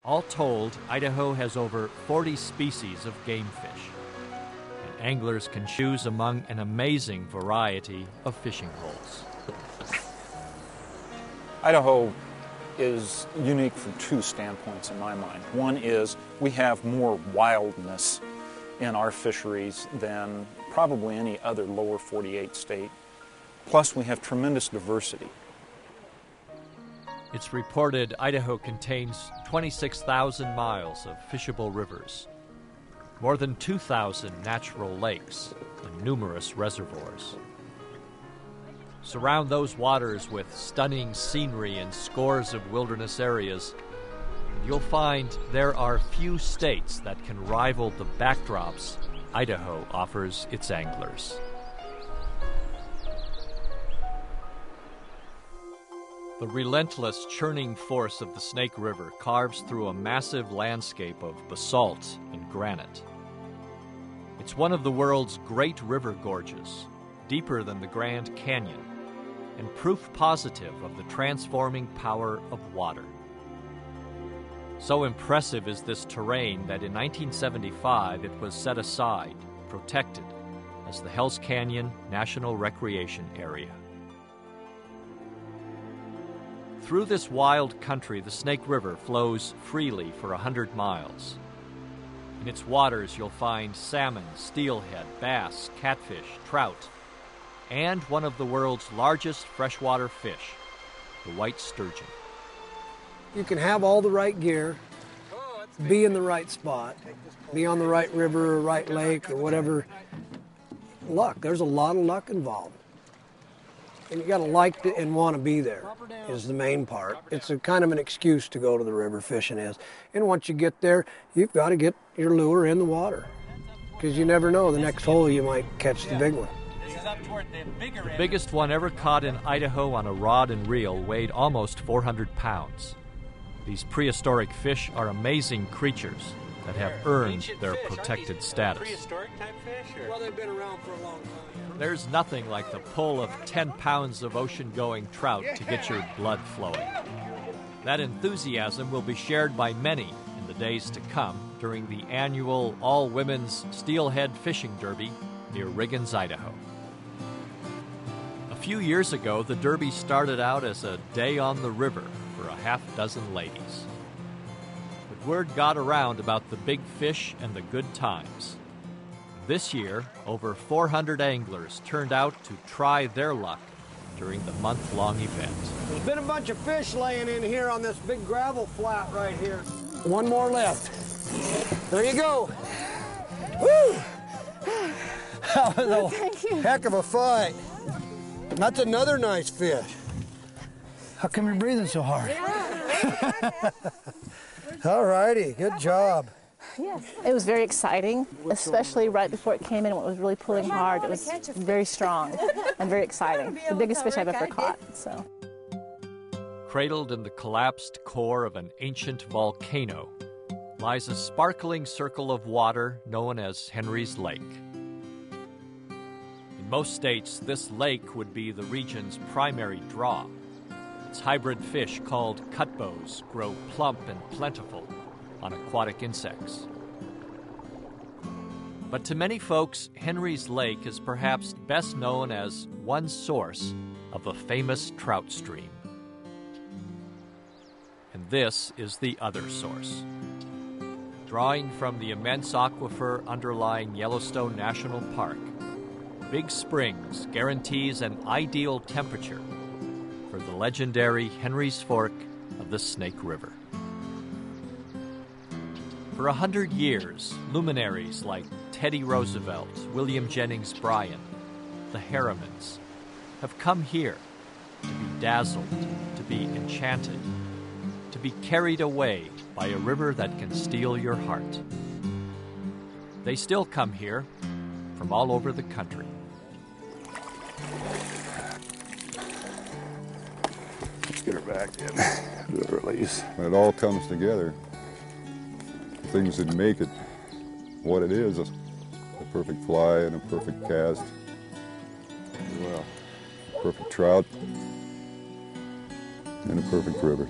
All told, Idaho has over 40 species of game fish, and anglers can choose among an amazing variety of fishing holes. Idaho is unique from two standpoints in my mind. One is we have more wildness in our fisheries than probably any other lower 48 state. Plus we have tremendous diversity. It's reported Idaho contains 26,000 miles of fishable rivers, more than 2,000 natural lakes, and numerous reservoirs. Surround those waters with stunning scenery and scores of wilderness areas, and you'll find there are few states that can rival the backdrops Idaho offers its anglers. The relentless churning force of the Snake River carves through a massive landscape of basalt and granite. It's one of the world's great river gorges, deeper than the Grand Canyon, and proof positive of the transforming power of water. So impressive is this terrain that in 1975 it was set aside, protected, as the Hells Canyon National Recreation Area. Through this wild country, the Snake River flows freely for 100 miles. In its waters, you'll find salmon, steelhead, bass, catfish, trout, and one of the world's largest freshwater fish, the white sturgeon. You can have all the right gear, be in the right spot, be on the right river or right lake or whatever. Luck, there's a lot of luck involved. And you got to like it and want to be there is the main part. It's a kind of an excuse to go to the river fishing is. And once you get there, you've got to get your lure in the water because you never know, the next hole you might catch the big one. The biggest one ever caught in Idaho on a rod and reel weighed almost 400 pounds. These prehistoric fish are amazing creatures that have earned their protected status. Prehistoric type fish? Well, they've been around for a long time. There's nothing like the pull of 10 pounds of ocean-going trout to get your blood flowing. That enthusiasm will be shared by many in the days to come during the annual all-women's Steelhead Fishing Derby near Riggins, Idaho. A few years ago, the Derby started out as a day on the river for a half-dozen ladies. But word got around about the big fish and the good times. This year, over 400 anglers turned out to try their luck during the month-long event. There's been a bunch of fish laying in here on this big gravel flat right here. One more left. There you go. Woo! That was a heck of a fight. That's another nice fish. How come you're breathing so hard? Yeah. All righty, good job. Yes, it was very exciting, especially right before it came in when it was really pulling hard. It was very strong and very exciting. The biggest fish I've ever caught. So, cradled in the collapsed core of an ancient volcano lies a sparkling circle of water known as Henry's Lake. In most states, this lake would be the region's primary draw. Its hybrid fish called cutbows grow plump and plentiful on aquatic insects. But to many folks, Henry's Lake is perhaps best known as one source of a famous trout stream. And this is the other source. Drawing from the immense aquifer underlying Yellowstone National Park, Big Springs guarantees an ideal temperature for the legendary Henry's Fork of the Snake River. For 100 years, luminaries like Teddy Roosevelt, William Jennings Bryan, the Harrimans, have come here to be dazzled, to be enchanted, to be carried away by a river that can steal your heart. They still come here from all over the country. Let's get her back in. Good release. When it all comes together, things that make it what it is, a perfect fly and a perfect cast, well, a perfect trout and a perfect river.